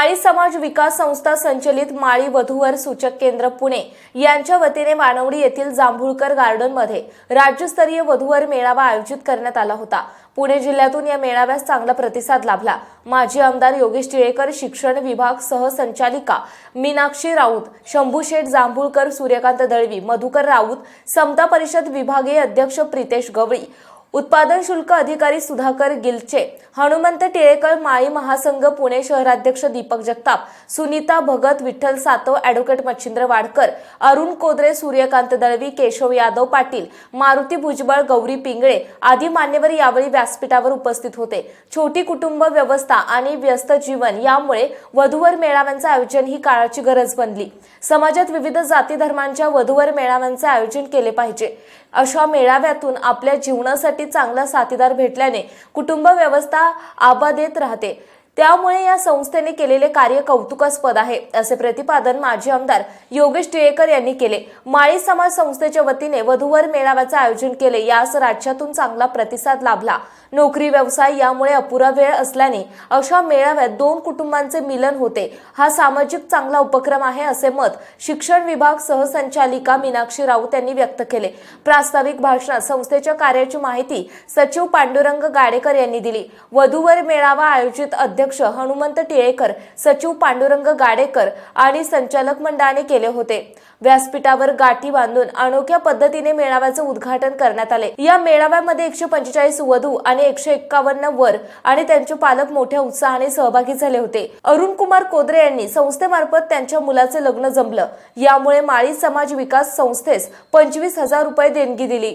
माळी समाज विकास संस्था संचलित माळी वधूवर सूचक केंद्र पुणे यांच्या वतीने मानवडी येथील जांभुळकर गार्डनमध्ये राज्यस्तरीय वधूवर मेळावा आयोजित करण्यात आला होता। पुणे जिल्ह्यातून या मेळाव्यास चांगला प्रतिसाद लाभला। माजी आमदार योगेश टिळेकर, शिक्षण विभाग सहसंचालिका मीनाक्षी राऊत, शंभू शेठ जांभुळकर, सूर्यकांत दळवी, मधुकर राऊत, समता परिषद विभागीय अध्यक्ष प्रितेश गवळी, उत्पादन शुल्क अधिकारी सुधाकर गिलचे, हनुमंत टिळेकर, माळी महासंघ पुणे शहराध्यक्ष दीपक जगताप, सुनीता भगत, विठ्ठल सातव, ॲडव्होकेट मच्छिंद्र वाडकर, अरुण कोदरे, सूर्यकांत दळवी, केशव यादव पाटील, मारुती भुजबळ, गौरी पिंगळे आदी मान्यवर यावेळी व्यासपीठावर उपस्थित होते। छोटी कुटुंब व्यवस्था आणि व्यस्त जीवन यामुळे वधूवर मेळाव्यांचे आयोजन ही काळाची गरज बनली। समाजात विविध जाती धर्मांच्या वधूवर मेळाव्यांचे आयोजन केले पाहिजे। अशा मेळाव्यातून आपल्या जीवनासाठी चांगला साथीदार भेटल्याने कुटुंब व्यवस्था आबादेत राहते। त्यामुळे या संस्थेने केलेले कार्य कौतुकास्पद आहे, असे प्रतिपादन माजी आमदार योगेश टिळेकर यांनी केले। माळी समाज संस्थेच्या वतीने वधूवर मेळाव्याचे आयोजन केले, यास राज्यातून चांगला प्रतिसाद लाभला। नोकरी व्यवसाय यामुळे अपुरा वेळ असल्याने अशा मेळाव्यात दोन कुटुंबांचे मिलन होते। हा सामाजिक चांगला उपक्रम आहे, असे मत शिक्षण विभाग सहसंचालिका मीनाक्षी राऊत यांनी व्यक्त केले। प्रास्ताविक भाषणात संस्थेच्या कार्याची माहिती सचिव पांडुरंग गाडेकर यांनी दिली। वधूवर मेळावा आयोजित अध्यक्ष हनुमंत टिळेकर, सचिव पांडुरंग गाडेकर आणि संचालक मंडळाने केले होते। व्यासपीठावर गाठी बांधून अनोख्या पद्धतीने मेळाव्याचे उद्घाटन करण्यात आले। या मेळाव्यामध्ये 145 वधू आणि 151 वर आणि त्यांचे पालक मोठ्या उत्साहाने सहभागी झाले होते। अरुण कुमार कोदरे यांनी संस्थेमार्फत त्यांच्या मुलाचे लग्न जमलं, यामुळे माळी समाज विकास संस्थेस 25,000 रुपये देणगी दिली।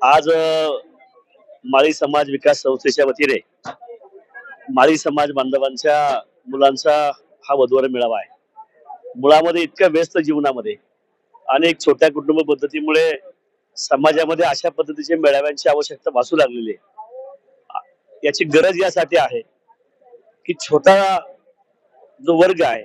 आज माळी समाज विकास संस्थेच्या वतीने माळी समाज बांधवांच्या मुलांचा हा वधूवर मेळावा आहे। मुळामध्ये इतक्या व्यस्त जीवनामध्ये अनेक छोट्या कुटुंब पद्धतीमुळे समाजामध्ये अशा पद्धतीचे मेळाव्यांची आवश्यकता भासू लागलेली आहे। याची गरज यासाठी आहे की छोटा जो वर्ग आहे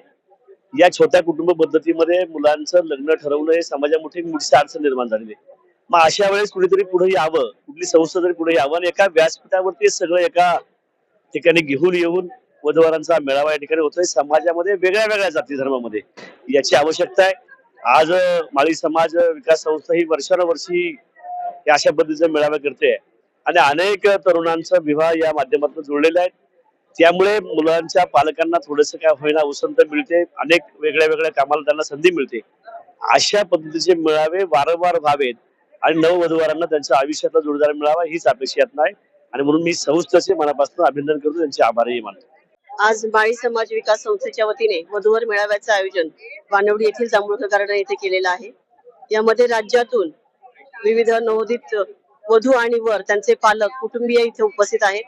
या छोट्या कुटुंब पद्धतीमध्ये मुलांचं लग्न ठरवणं हे समाजामध्ये एक मोठी अडचण निर्माण झालेली आहे। मग अशा वेळेस कुणीतरी पुढे यावं, कुठली संस्था तरी पुढे यावं आणि एका व्यासपीठावरती सगळं एका ठिकाणी घेऊन येऊन वधूवरांचा मेळावा या ठिकाणी होतोय। समाजामध्ये वेगळ्या वेगळ्या जाती धर्मामध्ये याची आवश्यकता आहे। आज माळी समाज विकास संस्था ही वर्षानुवर्षी अशा पद्धतीचा मेळावा करते आणि अनेक तरुणांचा विवाह या माध्यमातून जुळलेला आहे। त्यामुळे मुलांच्या पालकांना थोडस काय होईना उसंत मिळते, अनेक वेगळ्या वेगळ्या कामाला त्यांना संधी मिळते। अशा पद्धतीचे मेळावे वारंवार व्हावेत आणि नववधूवरांना त्यांच्या आयुष्यातला जोडदार मिळावा हीच अपेक्षा आहे आणि म्हणून मी संस्थेचे मनापासून अभिनंदन करतो, त्यांचे आभारही मानतो। आज माळी समाज विकास संस्थेच्या वतीने वधूवर मेळाव्याचे आयोजन मानवडी येथील जांभुळकर गार्डन येथे केलेलं आहे। यामध्ये राज्यातून विविध नवोदित वधू आणि वर त्यांचे पालक कुटुंबीय इथे उपस्थित आहेत।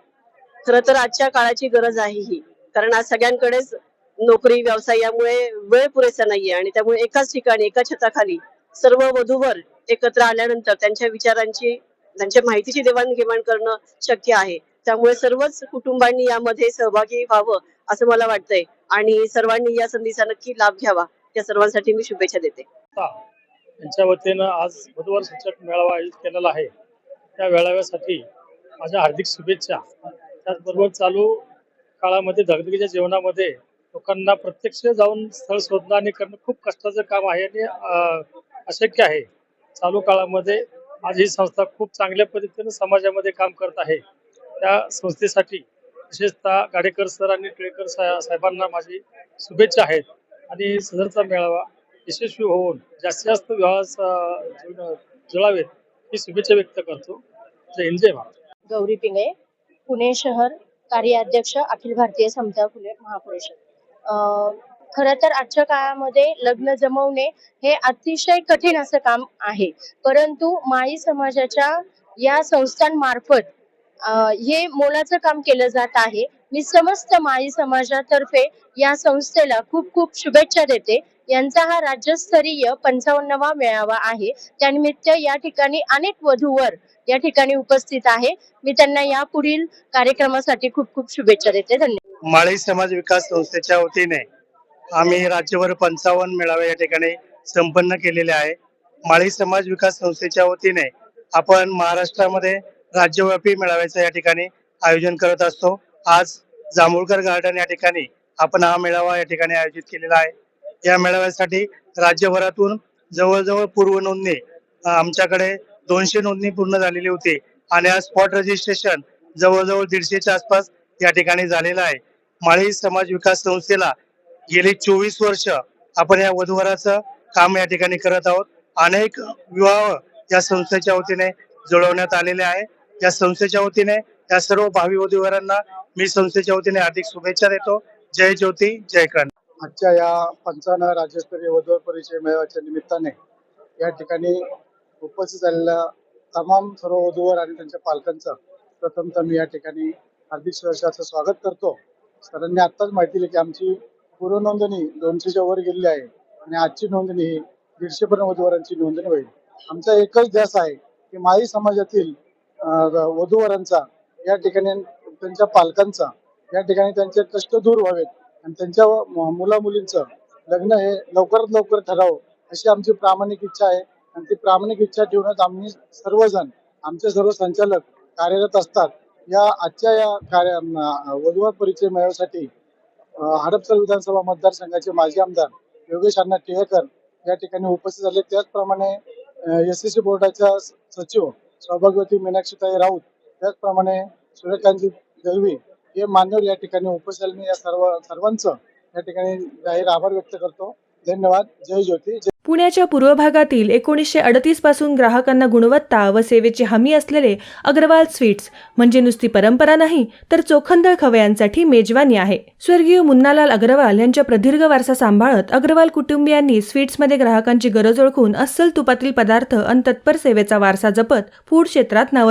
खरं तर आजच्या काळाची गरज आहे ही, कारण आज सगळ्यांकडेच नोकरी व्यवसाय यामुळे वेळ पुरेसा नाहीये आणि त्यामुळे एकाच ठिकाणी एका छताखाली सर्व वधूवर एकत्र आल्यानंतर त्यांच्या विचारांची, त्यांच्या माहितीची देवाणघेवाण करणं शक्य आहे। त्यामुळे सर्वच कुटुंबांनी यामध्ये सहभागी व्हावं असं मला वाटतंय आणि सर्वांनी या संधीचा नक्की लाभ घ्यावा, या सर्वांसाठी मी शुभेच्छा देते। त्यांच्या वतीनं आज वधूवर सूचक मेळावा आयोजित केलेला आहे। त्या मेळाव्यासाठी माझ्या हार्दिक शुभेच्छा। त्याचबरोबर चालू काळामध्ये धगधगीच्या जीवनामध्ये लोकांना प्रत्यक्ष जाऊन स्थळ शोधणं आणि करणं खूप कष्टाचं काम आहे आणि अशक्य आहे। चालू काळामध्ये आज ही संस्था खूप चांगल्या पद्धतीने समाजामध्ये काम करत आहे। त्या संस्थेसाठी विशेषतः गाडेकर सर आणि टिळेकर साहेबांना माझी शुभेच्छा आहेत आणि सदरचा मेळावा यशस्वी होऊन जास्तीत जास्त विवाह जुळावेत ही शुभेच्छा व्यक्त करतो। जय हिंद, जय महाराष्ट्र। गौरी पिंगळे, पुणे शहर कार्याध्यक्ष अखिल भारतीय समता फुले महापरिषद। खरं तर आजच्या काळामध्ये लग्न जमवणे हे अतिशय कठीण असं काम आहे, परंतु माळी समाजाच्या या संस्थांमार्फत हे मोलाचं काम केलं जात आहे। मी समस्त माळी समाजातर्फे या संस्थेला खूप खूप शुभेच्छा देते। यांचा हा राज्यस्तरीय 55वा मेळावा आहे। त्यानिमित्त या ठिकाणी अनेक वधूवर या ठिकाणी उपस्थित आहे। मी त्यांना या पुढील कार्यक्रमासाठी खूप खूप शुभेच्छा देते। धन्यवाद। माळी समाज विकास संस्थेच्या वतीने आम्ही राज्यभर 55 मेळावे या ठिकाणी संपन्न केलेले आहे। माळी समाज विकास संस्थेच्या वतीने आपण महाराष्ट्रामध्ये राज्यव्यापी मेळाव्याचं या ठिकाणी आयोजन करत असतो। आज जांभुळकर गार्डन या ठिकाणी आपण हा मेळावा या ठिकाणी आयोजित केलेला आहे. या मेळाव्यासाठी राज्यभरातून जवळजवळ पूर्व नोंदणी आमच्याकडे 200 नोंदणी पूर्ण झालेली होती आणि आज स्पॉट रजिस्ट्रेशन जवळजवळ 150च्या आसपास या ठिकाणी झालेलं आहे. माळी समाज विकास संस्थेला गेली 24 वर्ष आपण या वधूवराचं काम या ठिकाणी करत आहोत. अनेक विवाह या संस्थेच्या वतीने जुळवण्यात आलेले आहे. या संस्थेच्या वतीने या सर्व भावी वधूवरांना मी संस्थेच्या वतीने हार्दिक शुभेच्छा देतो. जय ज्योती जय क्रांती. आजच्या या 55 राज्यस्तरीय वधूवर परिचय मेळाव्याच्या निमित्ताने या ठिकाणी उपस्थित झालेल्या तमाम सर्व वधूवर आणि त्यांच्या पालकांचं प्रथमतः मी या ठिकाणी हार्दिक शुभेच्छाचं स्वागत करतो. सरांनी आत्ताच माहिती दिली की आमची पूर्व नोंदणी 200च्या वर गेलेली आहे आणि आजची नोंदणी ही 150 पर्यंत वधूवरांची नोंदणी होईल. आमचा एकच ध्यास आहे की माळी समाजातील वधूवरांचा या ठिकाणी त्यांच्या पालकांचा या ठिकाणी त्यांचे कष्ट दूर व्हावेत आणि त्यांच्या मुला मुलींचं लग्न हे लवकरात लवकर ठरावं अशी आमची प्रामाणिक इच्छा आहे. आणि ती प्रामाणिक इच्छा ठेवूनच आम्ही सर्वजण आमचे सर्व संचालक कार्यरत असतात. आजच्या या वधूवर परिचय मेळाव्यासाठी हडपसर विधानसभा मतदारसंघाचे माजी आमदार योगेश अण्णा टिळेकर या ठिकाणी उपस्थित झाले. त्याचप्रमाणे SCC बोर्डाच्या सचिव सौभाग्यवती मीनाक्षीताई राऊत, त्याचप्रमाणे सूर्यकांत दळवी हे मान्यवर या ठिकाणी उपस्थित झाले. मी या सर्वांचं या ठिकाणी जाहीर आभार व्यक्त करतो. धन्यवाद. जय ज्योती. पुण्याच्या पूर्व भागातील 1938 पासून ग्राहकांना गुणवत्ता व सेवेची हमी असलेले अग्रवाल स्वीट्स म्हणजे नुसती परंपरा नाही तर चोखंदळ खवयांसाठी मेजवानी आहे. स्वर्गीय मुन्नालाल अग्रवाल यांच्या प्रदीर्घ वारसा सांभाळत अग्रवाल कुटुंबियांनी स्वीट्समध्ये ग्राहकांची गरज ओळखून अस्सल तुपातील पदार्थ आणि तत्पर सेवेचा वारसा जपत फूड क्षेत्रात नाव